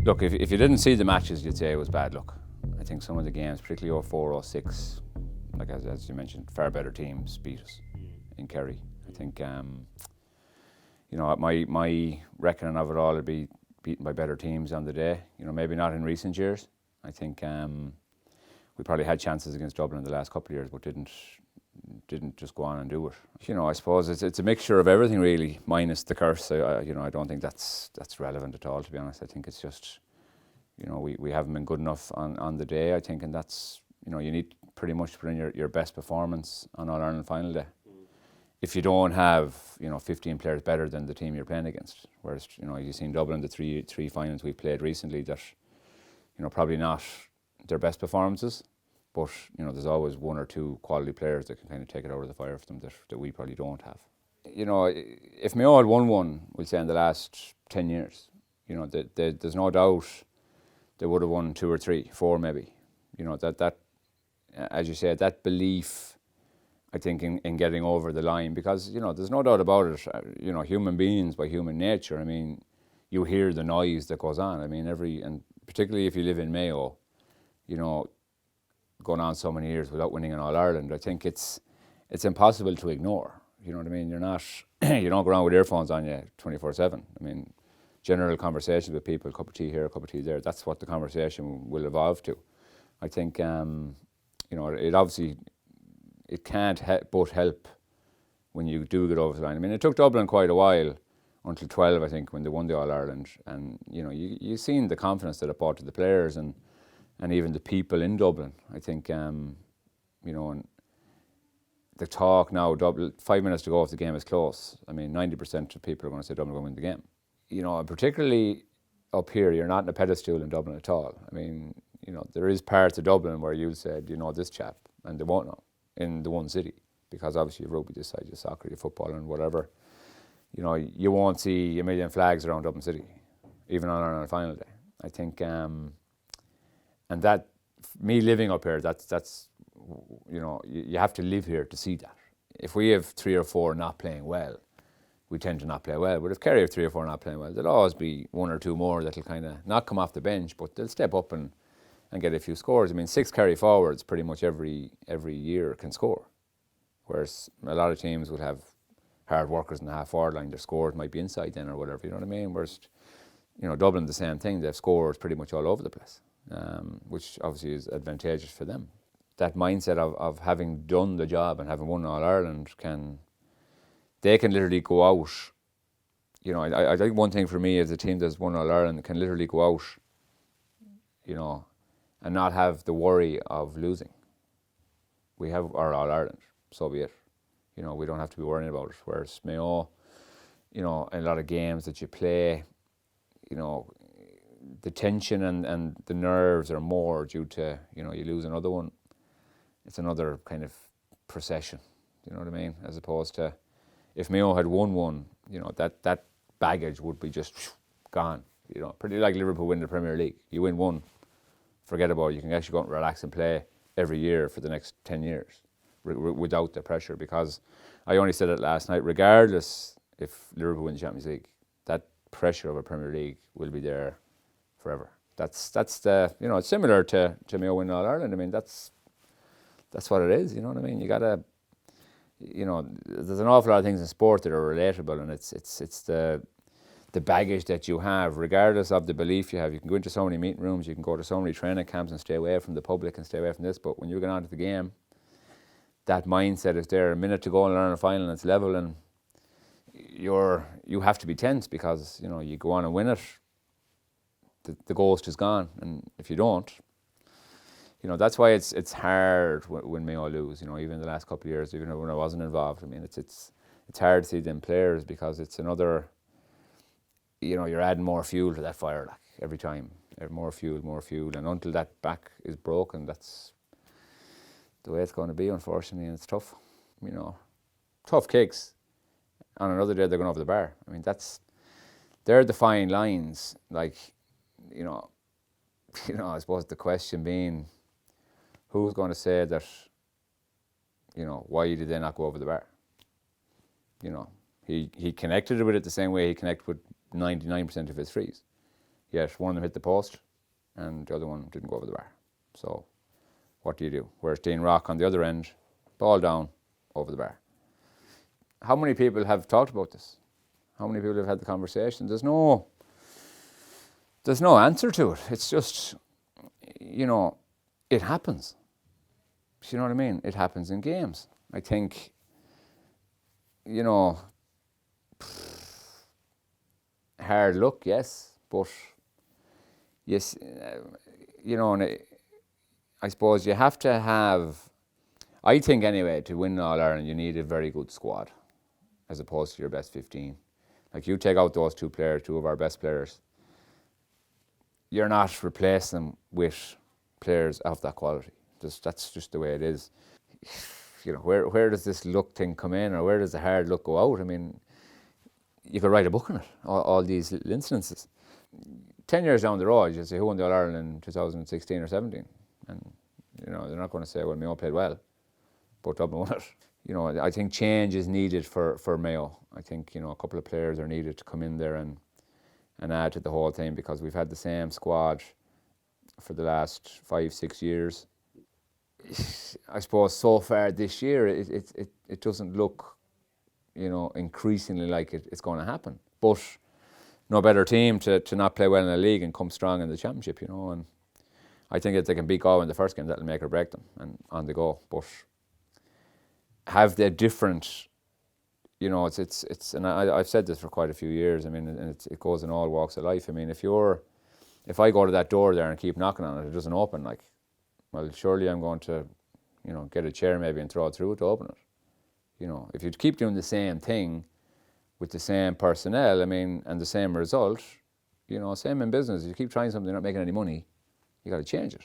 Look, if you didn't see the matches, you'd say it was bad luck. I think some of the games, particularly 04, 06, like as you mentioned, far better teams beat us in Kerry. I think, my reckoning of it all would be beaten by better teams on the day. Maybe not in recent years. I think we probably had chances against Dublin in the last couple of years, but didn't just go on and do it. I suppose it's a mixture of everything really, minus the curse. I don't think that's relevant at all, to be honest. I think it's just, we haven't been good enough on the day, I think, and that's, you need pretty much to put in your best performance on All-Ireland final day. If you don't have, 15 players better than the team you're playing against. Whereas, you've seen Dublin, the three finals we've played recently that, probably not their best performances, but, there's always one or two quality players that can kind of take it out of the fire for them that we probably don't have. If Mayo had won one, we'll say in the last 10 years, there's no doubt they would have won 2 or 3, 4 maybe. That as you said, that belief, I think, in getting over the line, because, there's no doubt about it, human beings by human nature, I mean, you hear the noise that goes on. I mean, and particularly if you live in Mayo, going on so many years without winning an All-Ireland, I think it's impossible to ignore. You know what I mean? You're not, you don't go around with earphones on you 24/7. I mean, general conversations with people, a cup of tea here, a cup of tea there, that's what the conversation will evolve to. I think, it obviously, it can't but help when you do get over the line. I mean, it took Dublin quite a while, until 12, I think, when they won the All-Ireland. And, you've seen the confidence that it brought to the players and even the people in Dublin. I think, and the talk now, Dublin, 5 minutes to go if the game is close. I mean, 90% of people are going to say Dublin are going to win the game. And particularly up here, you're not in a pedestal in Dublin at all. I mean, there is parts of Dublin where you said, this chap, and they won't know in the one city, because obviously you have rugby this side, you have soccer, you have football and whatever. You won't see a million flags around Dublin City, even on a final day. I think, and that, me living up here, that's you have to live here to see that. If we have 3 or 4 not playing well, we tend to not play well. But if Kerry have 3 or 4 not playing well, there'll always be 1 or 2 more that'll kind of not come off the bench, but they'll step up and get a few scores. I mean, 6 Kerry forwards pretty much every year can score, whereas a lot of teams would have hard workers in the half-forward line. Their scores might be inside then or whatever, you know what I mean? Whereas, Dublin, the same thing. They've scores pretty much all over the place, which obviously is advantageous for them. That mindset of having done the job and having won All-Ireland, they can literally go out. I think one thing for me is a team that's won All-Ireland can literally go out, and not have the worry of losing. We have our All-Ireland, so be it. We don't have to be worrying about it. Whereas Mayo, a lot of games that you play, the tension and the nerves are more due to, you lose another one. It's another kind of procession, you know what I mean? As opposed to, if Mayo had won one, that baggage would be just gone. Pretty like Liverpool win the Premier League. You win one, forget about it. You can actually go out and relax and play every year for the next 10 years without the pressure. Because I only said it last night, regardless if Liverpool win the Champions League, that pressure of a Premier League will be there forever. That's the, it's similar to Mayo winning All-Ireland. I mean, that's what it is, you know what I mean? You gotta, there's an awful lot of things in sport that are relatable, and it's the baggage that you have, regardless of the belief you have. You can go into so many meeting rooms, you can go to so many training camps and stay away from the public and stay away from this, but when you get onto the game, that mindset is there. A minute to go in a final and it's level, and you have to be tense, because, you go on and win it, the ghost is gone, and if you don't, that's why it's hard when Mayo lose. Even in the last couple of years, even when I wasn't involved. I mean, it's hard to see them players, because it's another. You're adding more fuel to that fire, like, every time. More fuel, and until that back is broken, that's the way it's going to be, unfortunately. And it's tough. Tough kicks. On another day, they're going over the bar. I mean, they're the fine lines. Like, I suppose the question being, who's going to say that, why did they not go over the bar? He connected with it the same way he connected with 99% of his threes. yet one of them hit the post and the other one didn't go over the bar. So what do? Whereas Dean Rock on the other end, ball down, over the bar. How many people have talked about this? How many people have had the conversation? There's no answer to it. It's just, it happens. You know what I mean? It happens in games. I think, hard luck, yes, but yes, and I suppose you have to have, I think anyway, to win All Ireland, you need a very good squad as opposed to your best 15. Like, you take out those two players, two of our best players, you're not replacing them with players of that quality. That's just the way it is. Where does this luck thing come in, or where does the hard luck go out? I mean, you could write a book on it, all these little instances. 10 years down the road, you say, who won the All Ireland in 2016 or 17? And, they're not going to say, well, Mayo played well, but Dublin won it. I think change is needed for Mayo. I think, a couple of players are needed to come in there and add to the whole thing, because we've had the same squad for the last 5-6 years. I suppose so far this year, it doesn't look, increasingly like it's going to happen. But no better team to not play well in the league and come strong in the championship, and I think if they can beat Galway in the first game, that'll make or break them and on the go. But have the different, it's and I've said this for quite a few years. I mean, and it goes in all walks of life. I mean, if I go to that door there and keep knocking on it, it doesn't open, like, well, surely I'm going to, get a chair maybe and throw it through it to open it. If you keep doing the same thing with the same personnel, I mean, and the same result, same in business. If you keep trying something, you're not making any money, you got to change it.